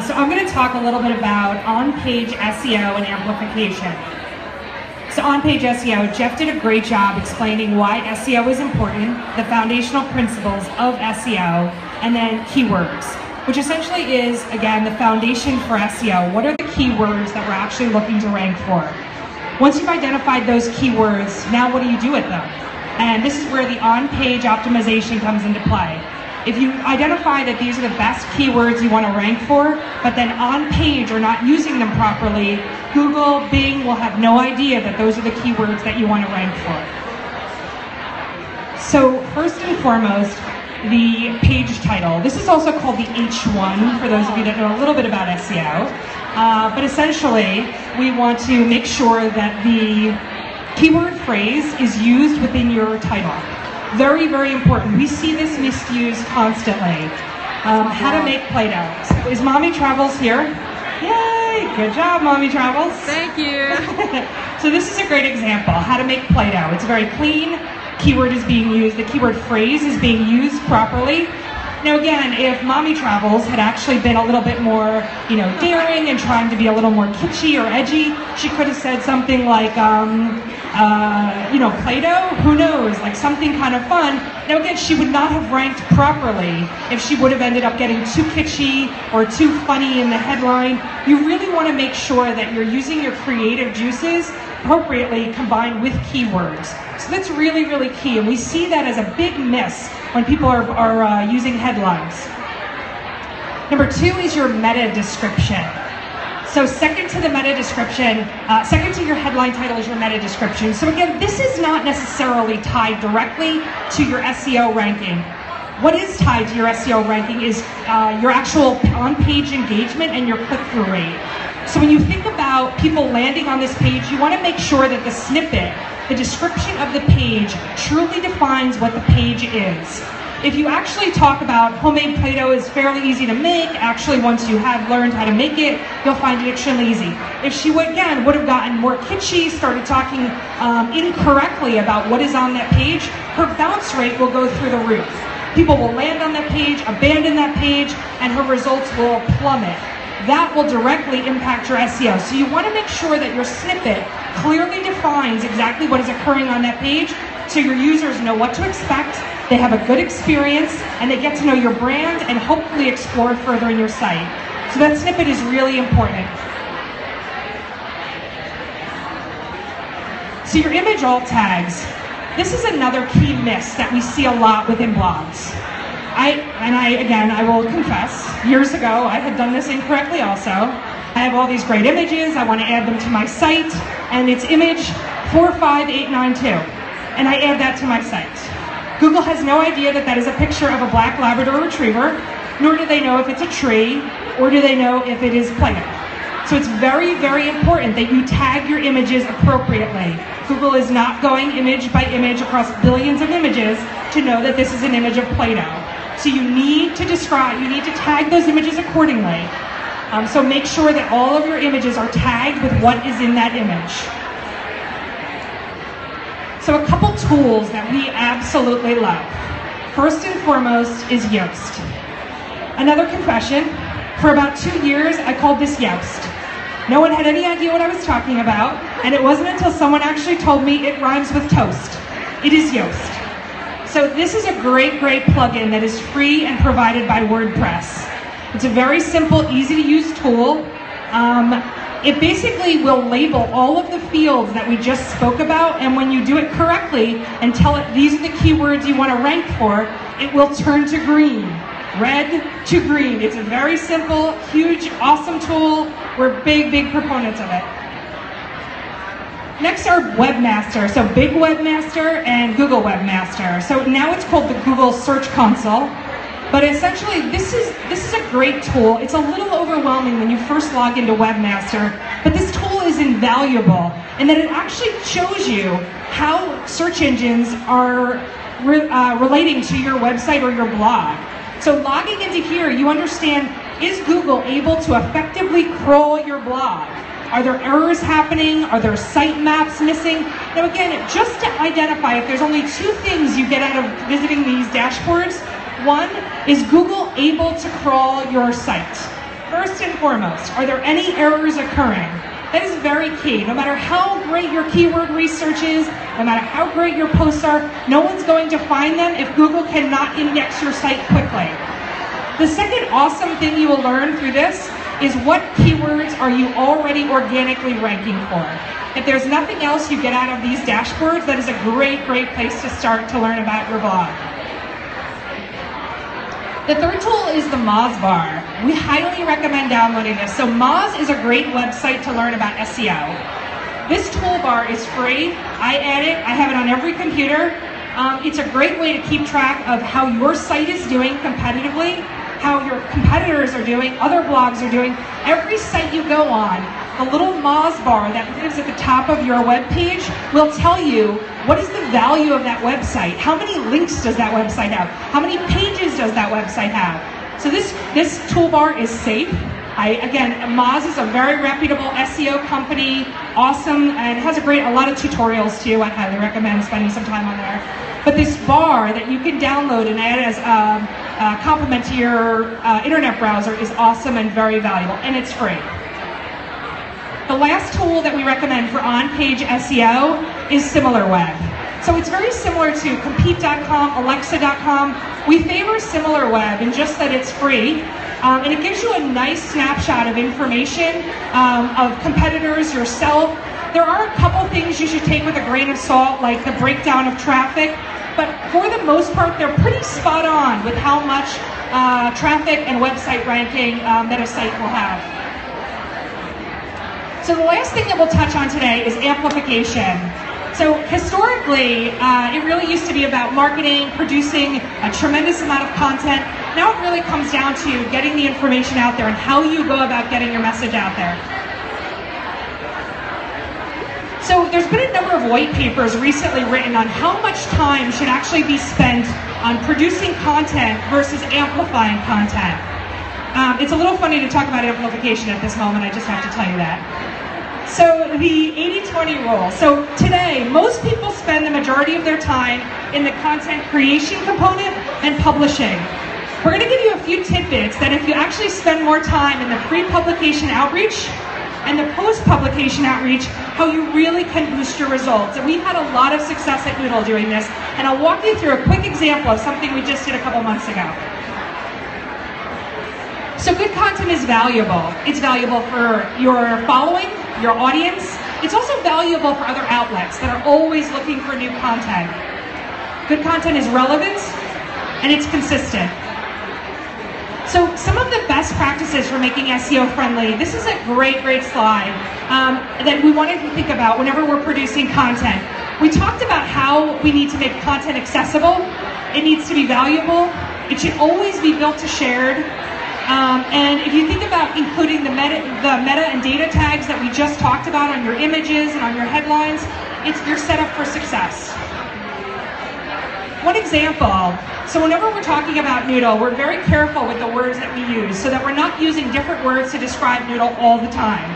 So I'm going to talk a little bit about on-page SEO and amplification. So on-page SEO, Jeff did a great job explaining why SEO is important, the foundational principles of SEO, and then keywords, which essentially is, again, the foundation for SEO. What are the keywords that we're actually looking to rank for? Once you've identified those keywords, now what do you do with them? And this is where the on-page optimization comes into play. If you identify that these are the best keywords you want to rank for, but then on page are not using them properly, Google, Bing will have no idea that those are the keywords that you want to rank for. So first and foremost, the page title. This is also called the H1 for those of you that know a little bit about SEO. But essentially, we want to make sure that the keyword phrase is used within your title. Very, very important. We see this misused constantly. How to make Play-Doh. Is Mommy Travels here? Yay! Good job, Mommy Travels. Thank you. So this is a great example. How to make Play-Doh. It's very clean. Keyword is being used. The keyword phrase is being used properly. Now again, if Mommy Travels had actually been a little bit more, daring and trying to be a little more kitschy or edgy, she could have said something like, Play-Doh? Who knows? Like something kind of fun. Now again, she would not have ranked properly if she would have ended up getting too kitschy or too funny in the headline. You really want to make sure that you're using your creative juices appropriately combined with keywords. So that's really, really key. And we see that as a big miss when people are using headlines. Number 2 is your meta description. So second to the meta description, second to your headline title is your meta description. So again, this is not necessarily tied directly to your SEO ranking. What is tied to your SEO ranking is your actual on-page engagement and your click-through rate. So when you think about people landing on this page, you want to make sure that the snippet, the description of the page, truly defines what the page is. If you actually talk about homemade Play-Doh is fairly easy to make, actually once you have learned how to make it, you'll find it extremely easy. If she would have gotten more kitschy, started talking incorrectly about what is on that page, her bounce rate will go through the roof. People will land on that page, abandon that page, and her results will plummet. That will directly impact your SEO. So you want to make sure that your snippet clearly defines exactly what is occurring on that page so your users know what to expect, they have a good experience, and they get to know your brand and hopefully explore further in your site. So that snippet is really important. So your image alt tags. This is another key miss that we see a lot within blogs. I will confess, years ago I had done this incorrectly also. I have all these great images, I want to add them to my site, and it's image 45892, and I add that to my site. Google has no idea that that is a picture of a black Labrador Retriever, nor do they know if it's a tree, or do they know if it is Play-Doh. So it's very, very important that you tag your images appropriately. Google is not going image by image across billions of images to know that this is an image of Play-Doh. So you need to tag those images accordingly. So make sure that all of your images are tagged with what is in that image. So a couple tools that we absolutely love. First and foremost is Yoast. Another confession, for about 2 years I called this Yoast. No one had any idea what I was talking about, and it wasn't until someone actually told me it rhymes with toast. It is Yoast. So this is a great, great plugin that is free and provided by WordPress. It's a very simple, easy to use tool. It basically will label all of the fields that we just spoke about, and when you do it correctly and tell it these are the keywords you want to rank for, it will turn to green. Red to green. It's a very simple, huge, awesome tool. We're big, big proponents of it. Next are Webmaster, so Big Webmaster and Google Webmaster. So now it's called the Google Search Console, but essentially this is a great tool. It's a little overwhelming when you first log into Webmaster, but this tool is invaluable in that it actually shows you how search engines are relating to your website or your blog. So logging into here, you understand, is Google able to effectively crawl your blog? Are there errors happening? Are there site maps missing? Now again, just to identify if there's only 2 things you get out of visiting these dashboards. One, is Google able to crawl your site? first and foremost, are there any errors occurring? That is very key. No matter how great your keyword research is, no matter how great your posts are, no one's going to find them if Google cannot index your site quickly. The second awesome thing you will learn through this is what keywords are you already organically ranking for. If there's nothing else you get out of these dashboards, that is a great, great place to start to learn about your blog. The third tool is the Maas Bar. We highly recommend downloading this. So Maas is a great website to learn about SEO. This toolbar is free. I add it. I have it on every computer. It's a great way to keep track of how your site is doing competitively, how your competitors are doing, other blogs are doing. Every site you go on, the little Maas Bar that lives at the top of your web page will tell you what is the value of that website. How many links does that website have? How many pages does that website have? So this toolbar is safe. Again, Maas is a very reputable SEO company, awesome, and has a lot of tutorials too. I highly recommend spending some time on there. But this bar that you can download and add as a complement to your internet browser is awesome and very valuable, and it's free. The last tool that we recommend for on-page SEO is SimilarWeb. So it's very similar to Compete.com, Alexa.com. We favor SimilarWeb in just that it's free, and it gives you a nice snapshot of information of competitors, yourself. There are a couple things you should take with a grain of salt, like the breakdown of traffic, but for the most part, they're pretty spot on with how much traffic and website ranking that a site will have. So the last thing that we'll touch on today is amplification. So historically, it really used to be about marketing, producing a tremendous amount of content. Now it really comes down to getting the information out there and how you go about getting your message out there. So there's been a number of white papers recently written on how much time should actually be spent on producing content versus amplifying content. It's a little funny to talk about amplification at this moment, I just have to tell you that. So the 80-20 rule. So today, most people spend the majority of their time in the content creation component and publishing. We're going to give you a few tidbits that if you actually spend more time in the pre-publication outreach and the post-publication outreach, how you really can boost your results. And we've had a lot of success at Noodle doing this, and I'll walk you through a quick example of something we just did a couple months ago. So good content is valuable. It's valuable for your following, your audience. It's also valuable for other outlets that are always looking for new content. Good content is relevant and it's consistent. So some of the best practices for making SEO friendly, this is a great, great slide that we wanted to think about whenever we're producing content. We talked about how we need to make content accessible. It needs to be valuable. It should always be built to shared. And if you think about including the meta and data tags that we just talked about on your images and on your headlines, you're set up for success. One example, so whenever we're talking about Noodle, we're very careful with the words that we use so that we're not using different words to describe Noodle all the time.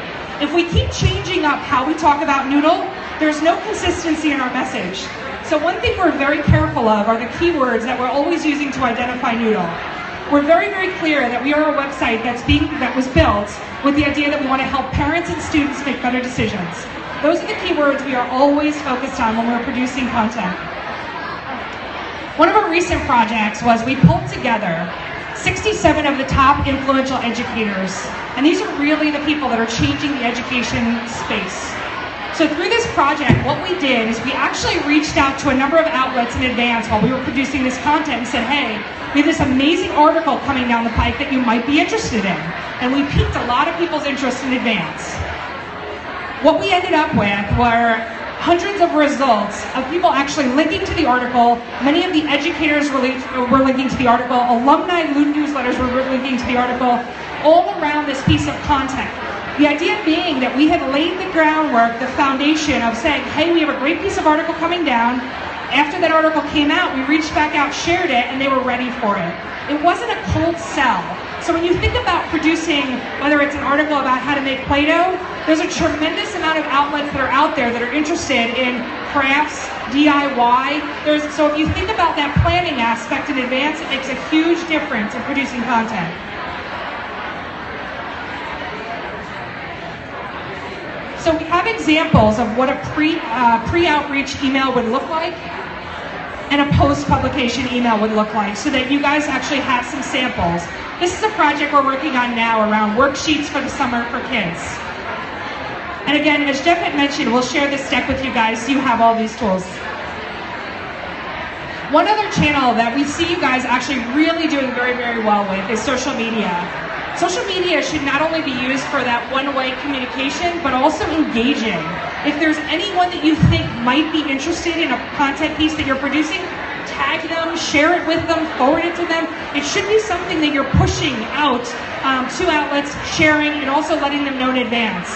If we keep changing up how we talk about Noodle, there's no consistency in our message. So one thing we're very careful of are the keywords that we're always using to identify Noodle. We're very, very clear that we are a website that was built with the idea that we want to help parents and students make better decisions. Those are the keywords we are always focused on when we're producing content. One of our recent projects was we pulled together 67 of the top influential educators, and these are really the people that are changing the education space. So through this project, what we did is we actually reached out to a number of outlets in advance while we were producing this content and said, hey, we have this amazing article coming down the pike that you might be interested in. And we piqued a lot of people's interest in advance. What we ended up with were hundreds of results of people actually linking to the article. Many of the educators were linking to the article. Alumni newsletters were linking to the article, all around this piece of content. The idea being that we had laid the groundwork, the foundation of saying, hey, we have a great piece of article coming down. After that article came out, we reached back out, shared it, and they were ready for it. It wasn't a cold sell. So when you think about producing, whether it's an article about how to make Play-Doh, there's a tremendous amount of outlets that are out there that are interested in crafts, DIY. So if you think about that planning aspect in advance, it makes a huge difference in producing content. examples of what a pre-outreach email would look like and a post-publication email would look like, so that you guys actually have some samples. This is a project we're working on now around worksheets for the summer for kids. And again, as Jeff had mentioned, we'll share this deck with you guys so you have all these tools. One other channel that we see you guys actually really doing very, very well with is social media. Social media should not only be used for that one-way communication, but also engaging. If there's anyone that you think might be interested in a content piece that you're producing, tag them, share it with them, forward it to them. It should be something that you're pushing out to outlets, sharing, and also letting them know in advance.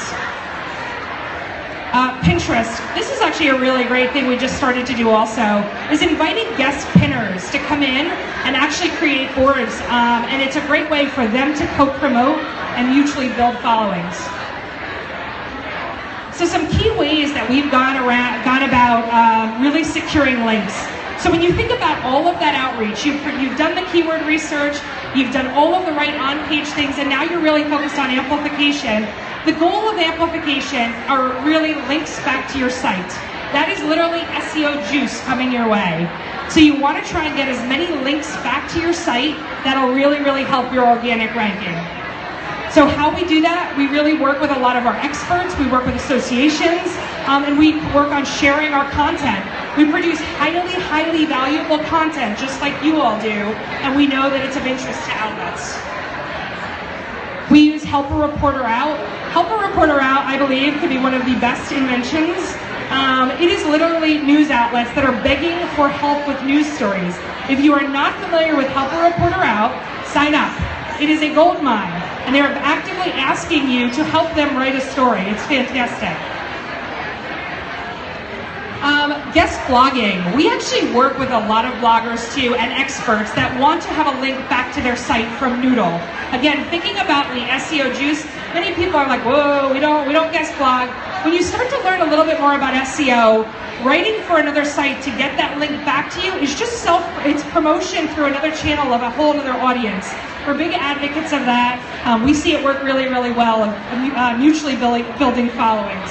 Pinterest. This is actually a really great thing we just started to do also, is inviting guest pinners to come in and actually create boards. And it's a great way for them to co-promote and mutually build followings. So some key ways that we've gone about really securing links. So when you think about all of that outreach, you've done the keyword research, you've done all of the right on-page things, and now you're really focused on amplification. The goal of amplification are really links back to your site. That is literally SEO juice coming your way. So you want to try and get as many links back to your site that'll really, really help your organic ranking. So how we do that, we really work with a lot of our experts, we work with associations, and we work on sharing our content. We produce highly, highly valuable content, just like you all do, and we know that it's of interest to outlets. We use Help a Reporter Out. Help a Reporter Out, I believe, could be one of the best inventions. It is literally news outlets that are begging for help with news stories. If you are not familiar with Help a Reporter Out, sign up. It is a gold mine, and they're actively asking you to help them write a story. It's fantastic. Guest blogging. We actually work with a lot of bloggers too and experts that want to have a link back to their site from Noodle. Again, thinking about the SEO juice, many people are like, whoa, we don't guest blog. When you start to learn a little bit more about SEO, writing for another site to get that link back to you is just it's promotion through another channel of a whole other audience. We're big advocates of that. We see it work really, really well of mutually building followings.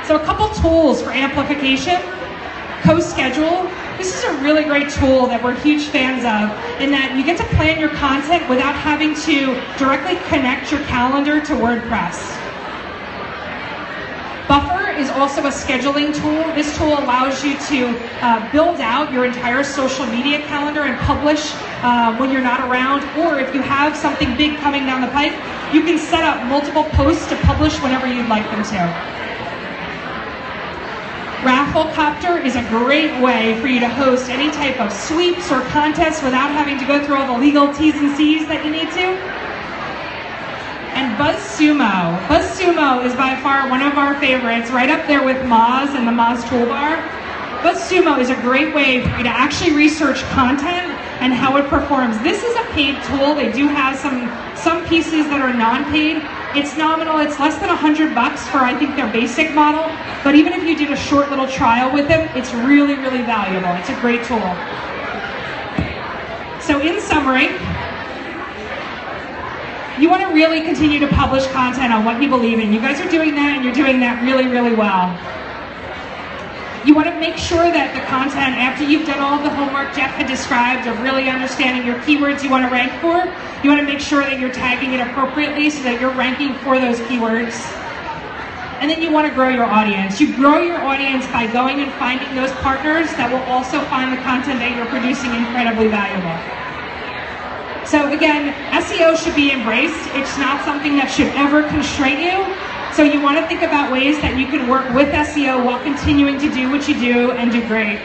So a couple tools for amplification. Co-schedule. This is a really great tool that we're huge fans of, in that you get to plan your content without having to directly connect your calendar to WordPress. Buffer is also a scheduling tool. This tool allows you to build out your entire social media calendar and publish when you're not around, or if you have something big coming down the pipe, you can set up multiple posts to publish whenever you'd like them to. Rafflecopter is a great way for you to host any type of sweeps or contests without having to go through all the legal T's and C's that you need to. And BuzzSumo. BuzzSumo is by far one of our favorites, right up there with Maas and the Maas toolbar. BuzzSumo is a great way for you to actually research content and how it performs. This is a paid tool. They do have some pieces that are non-paid. It's nominal. It's less than $100 for, I think, their basic model. But even if you did a short little trial with them, it's really, really valuable. It's a great tool. So in summary, you want to really continue to publish content on what you believe in. You guys are doing that, and you're doing that really, really well. You want to make sure that the content, after you've done all the homework Jeff had described of really understanding your keywords you want to rank for, you want to make sure that you're tagging it appropriately so that you're ranking for those keywords. And then you want to grow your audience. You grow your audience by going and finding those partners that will also find the content that you're producing incredibly valuable. So again, SEO should be embraced. It's not something that should ever constrain you. So you want to think about ways that you can work with SEO while continuing to do what you do and do great.